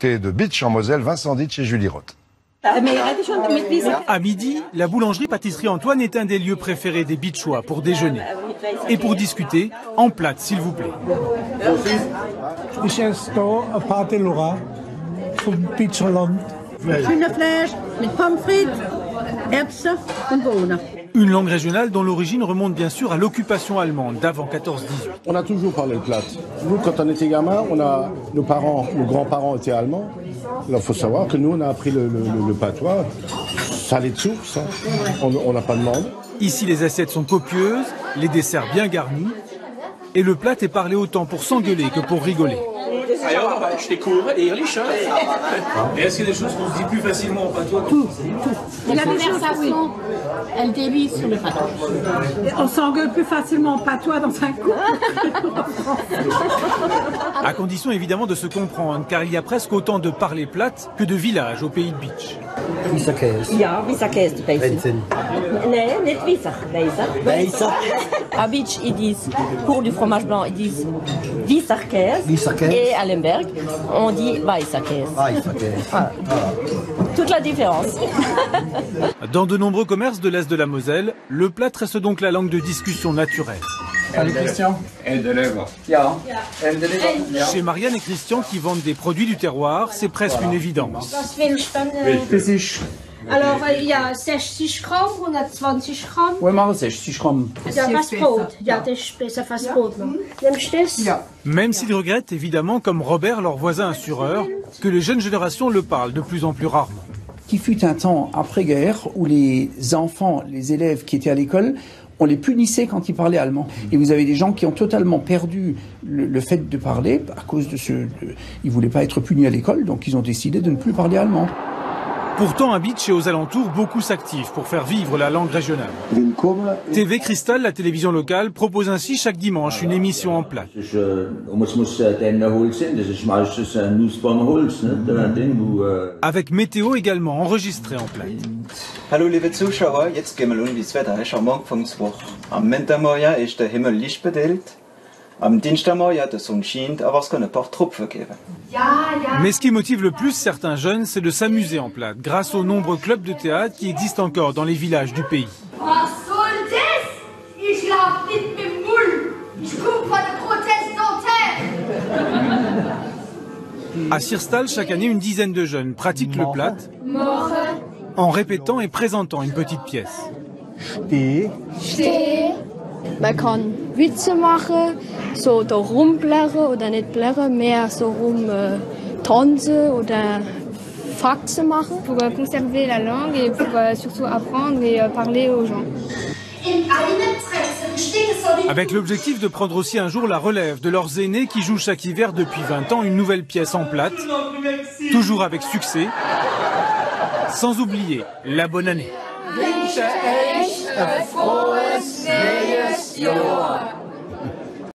côté de Bitche en Moselle, Vincent Ditch et Julie Roth. À midi, la boulangerie-pâtisserie Antoine est un des lieux préférés des Bitchois pour déjeuner. Et pour discuter, en plate s'il vous plaît. Ich esse hier eine Pate Laura vom Bitcherland. Hühnerfleisch mit Pommes frites, Erbsen und Bohnen. Une langue régionale dont l'origine remonte bien sûr à l'occupation allemande d'avant 14-18. On a toujours parlé le plate. Nous, quand on était gamin, nos grands-parents étaient allemands. Il faut savoir que nous, on a appris le patois. Ça allait de source, hein. On n'a pas demandé. Ici, les assiettes sont copieuses, les desserts bien garnis. Et le plat est parlé autant pour s'engueuler que pour rigoler. Est-ce qu'il y a des choses qu'on se dit plus facilement en patois? Tout. La conversation, elle dévie sur le patois. On s'engueule plus facilement en patois dans un couple. À condition évidemment de se comprendre, car il y a presque autant de parler plate que de villages au pays de Bitche. Ja, Wisserkäse beißen. Nee, nicht Wisser. À Bitche, ils disent, pour du fromage blanc, ils disent Wisserkäse. Et à Lemberg, on dit Weisserkäse. Voilà. Toute la différence. Dans de nombreux commerces de l'Est de la Moselle, le plate reste donc la langue de discussion naturelle. Salut Christian. Chez Marianne et Christian qui vendent des produits du terroir, c'est presque une évidence. Alors, il y a 60 Gramm, 120 Gramm. Ouais, mal 60 Gramm. Ja, fast Brot. Ja, das ist besser fast Brot. Nimmst du das? Même s'ils regrettent évidemment, comme Robert, leur voisin assureur, que les jeunes générations le parlent de plus en plus rarement. Qui fut un temps après-guerre où les enfants, les élèves qui étaient à l'école, on les punissait quand ils parlaient allemand. Et vous avez des gens qui ont totalement perdu le fait de parler à cause de ils voulaient pas être punis à l'école, donc ils ont décidé de ne plus parler allemand. Pourtant, à Bitche et aux alentours, beaucoup s'activent pour faire vivre la langue régionale. TV Cristal, la télévision locale, propose ainsi chaque dimanche une émission en plate. Avec météo également enregistrée en plate. Hallo liebe Zuschauer, jetzt gehen wir schauen, wie das Wetter ist am Anfangswoche. Am Montagmorgen ist der Himmel lichtbedeelt. Am Dienstagmorgen der Sonne scheint, aber es kann ein paar Tropfen geben. Mais ce qui motive le plus certains jeunes, c'est de s'amuser en plate, grâce aux nombreux clubs de théâtre qui existent encore dans les villages du pays. Was soll das? Ich lauf nicht mit dem Müll. Ich komm von der Protest. À Sirstal, chaque année, une dizaine de jeunes pratiquent le plate en répétant et présentant une petite pièce. Man kann Witze machen, so da rumblären oder nicht blären, mehr so tanzen oder Faxen machen. Pour conserver la langue et pour surtout apprendre et parler aux gens. Avec l'objectif de prendre aussi un jour la relève de leurs aînés qui jouent chaque hiver depuis 20 ans une nouvelle pièce en plate, toujours avec succès, sans oublier la bonne année. Frohes neues Jahr!